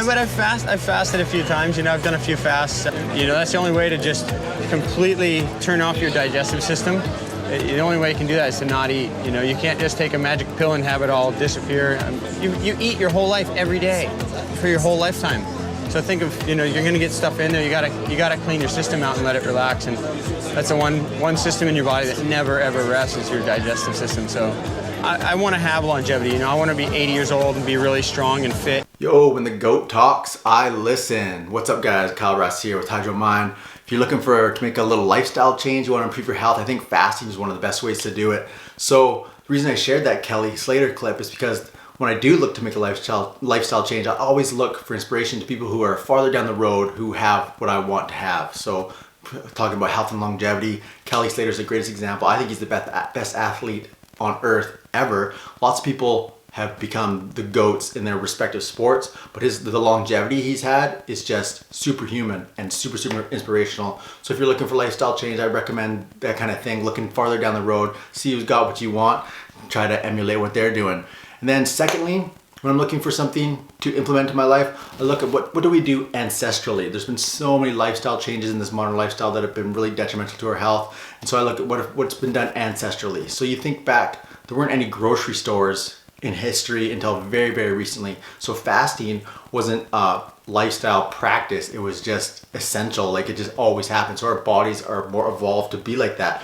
but I've fasted a few times. You know, I've done a few fasts. You know, that's the only way to just completely turn off your digestive system. The only way you can do that is to not eat. You know, you can't just take a magic pill and have it all disappear. You eat your whole life every day for your whole lifetime. So think of, you know, you're gonna get stuff in there. You gotta clean your system out and let it relax. And that's the one system in your body that never ever rests is your digestive system. So I want to have longevity. You know, I want to be 80 years old and be really strong and fit. Yo, when the goat talks, I listen. What's up, guys? Kyle Ross here with Hydro Mind. If you're looking to make a little lifestyle change, you want to improve your health, I think fasting is one of the best ways to do it. So the reason I shared that Kelly Slater clip is because when I do look to make a lifestyle change, I always look for inspiration to people who are farther down the road who have what I want to have. So talking about health and longevity, Kelly Slater is the greatest example. I think he's the best athlete on earth ever. Lots of people have become the GOATs in their respective sports, but the longevity he's had is just superhuman and super inspirational. So if you're looking for lifestyle change, I recommend that kind of thing, looking farther down the road, see who's got what you want, try to emulate what they're doing. And then secondly, when I'm looking for something to implement in my life, I look at what do we do ancestrally. There's been so many lifestyle changes in this modern lifestyle that have been really detrimental to our health. And so I look at what's been done ancestrally. So you think back, there weren't any grocery stores in history until very recently. So fasting wasn't a lifestyle practice. It was just essential. Like, it just always happened. So our bodies are more evolved to be like that.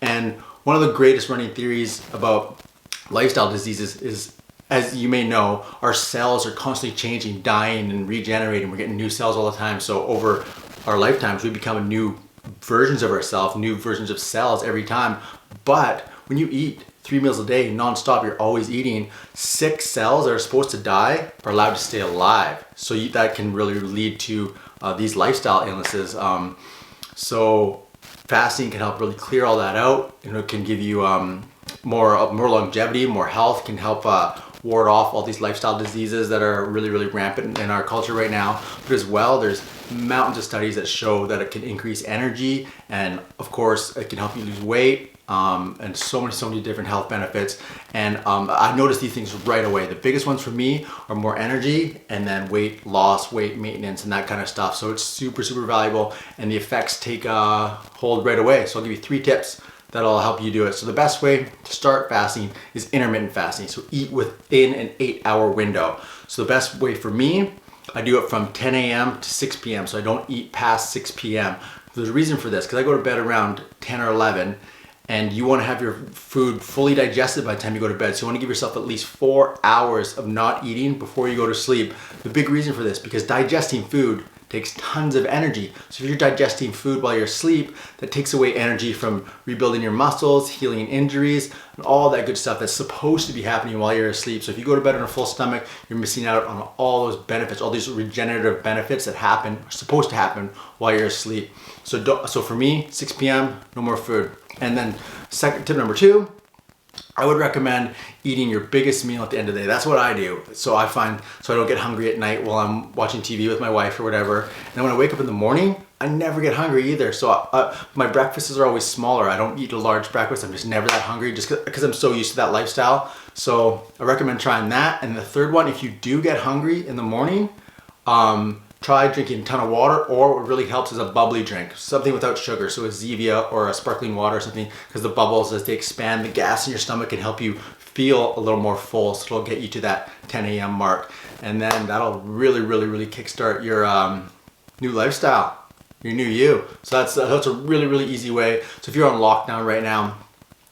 And one of the greatest running theories about lifestyle diseases is, as you may know, our cells are constantly changing, dying and regenerating. We're getting new cells all the time. So over our lifetimes, we become new versions of ourselves, new versions of cells every time. But when you eat 3 meals a day nonstop, you're always eating, 6 cells that are supposed to die are allowed to stay alive. So that can really lead to these lifestyle illnesses. So fasting can help really clear all that out. You know, it can give you more longevity, more health, can help ward off all these lifestyle diseases that are really rampant in our culture right now. But as well, there's mountains of studies that show that it can increase energy, and of course it can help you lose weight, and so many different health benefits. And I noticed these things right away. The biggest ones for me are more energy, and then weight loss, weight maintenance, and that kind of stuff. So it's super valuable, and the effects take hold right away. So I'll give you 3 tips that'll help you do it. So the best way to start fasting is intermittent fasting. So eat within an 8-hour window. So the best way for me, I do it from 10 a.m. to 6 p.m. So I don't eat past 6 p.m. There's a reason for this, because I go to bed around 10 or 11, and you want to have your food fully digested by the time you go to bed. So you want to give yourself at least 4 hours of not eating before you go to sleep. The big reason for this, because digesting food takes tons of energy. So if you're digesting food while you're asleep, that takes away energy from rebuilding your muscles, healing injuries, and all that good stuff that's supposed to be happening while you're asleep. So if you go to bed on a full stomach, you're missing out on all those benefits, all these regenerative benefits that are supposed to happen while you're asleep. So for me, 6 p.m., no more food. And then tip number 2, I would recommend eating your biggest meal at the end of the day. That's what I do. So I don't get hungry at night while I'm watching TV with my wife or whatever. And then when I wake up in the morning, I never get hungry either. So my breakfasts are always smaller. I don't eat a large breakfast. I'm just never that hungry, just because I'm so used to that lifestyle. So I recommend trying that. And the third one, if you do get hungry in the morning, try drinking a ton of water, or what really helps is a bubbly drink, something without sugar. So a Zevia or a sparkling water or something, because the bubbles, as they expand, the gas in your stomach can help you feel a little more full. So it'll get you to that 10 a.m. mark. And then that'll really kickstart your new lifestyle, your new you. So that's a really easy way. So if you're on lockdown right now,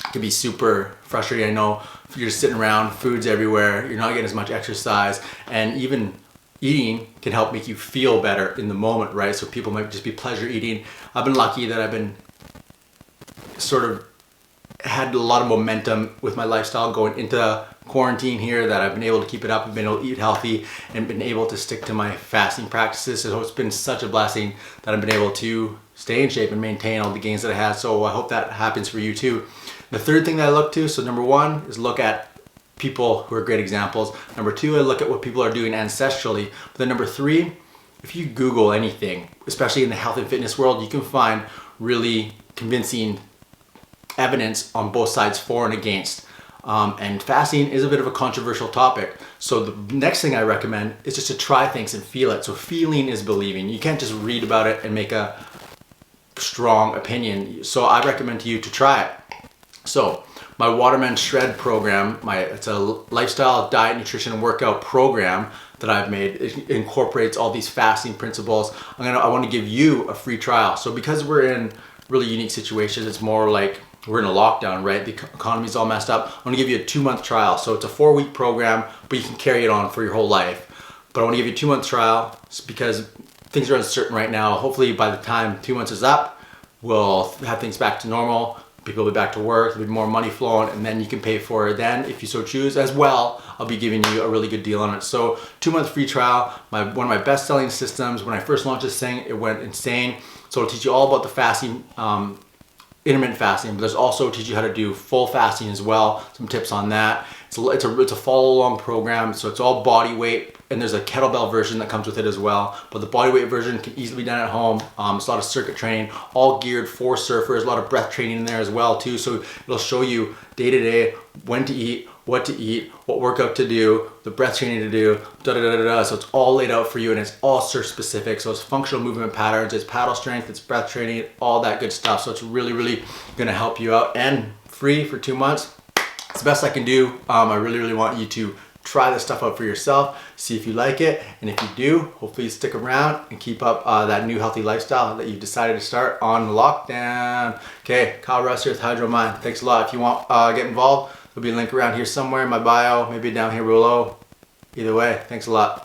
it can be super frustrating. I know if you're just sitting around, food's everywhere, you're not getting as much exercise, and even eating can help make you feel better in the moment, right? So people might just be pleasure eating. I've been lucky that I've been had a lot of momentum with my lifestyle going into quarantine here, that I've been able to keep it up, I've been able to eat healthy, and been able to stick to my fasting practices. So it's been such a blessing that I've been able to stay in shape and maintain all the gains that I had. So I hope that happens for you too. The third thing that I look to, so number 1 is look at people who are great examples. Number 2, I look at what people are doing ancestrally. But then number 3, if you Google anything, especially in the health and fitness world, you can find really convincing evidence on both sides, for and against. And fasting is a bit of a controversial topic. So the next thing I recommend is just to try things and feel it. So feeling is believing. You can't just read about it and make a strong opinion. So I recommend to you to try it. So my Waterman Shred program, it's a lifestyle, diet, nutrition, and workout program that I've made. It incorporates all these fasting principles. I want to give you a free trial. So because we're in really unique situations, it's more like we're in a lockdown, right? The economy's all messed up. I want to give you a 2-month trial. So it's a 4-week program, but you can carry it on for your whole life. But I want to give you a 2-month trial because things are uncertain right now. Hopefully by the time 2 months is up, we'll have things back to normal. People will be back to work, there'll be more money flowing, and then you can pay for it then if you so choose. As well, I'll be giving you a really good deal on it. So 2-month free trial, one of my best selling systems. When I first launched this thing, it went insane. So it'll teach you all about the fasting, intermittent fasting, but there's also teach you how to do full fasting as well. Some tips on that. It's a follow along program, so it's all body weight, and there's a kettlebell version that comes with it as well. But the body weight version can easily be done at home. It's a lot of circuit training, all geared for surfers. A lot of breath training in there as well too. So it'll show you day to day when to eat, what workout to do, the breath training to do, So it's all laid out for you, and it's all surf specific. So it's functional movement patterns, it's paddle strength, it's breath training, all that good stuff. So it's really, really gonna help you out, and free for 2 months. It's the best I can do. I really, really want you to try this stuff out for yourself, see if you like it, and if you do, hopefully you stick around and keep up that new healthy lifestyle that you've decided to start on lockdown. Okay, Kyle Russ here with Hydro Mind. Thanks a lot. If you want get involved, there'll be a link around here somewhere in my bio, maybe down here below. Either way, thanks a lot.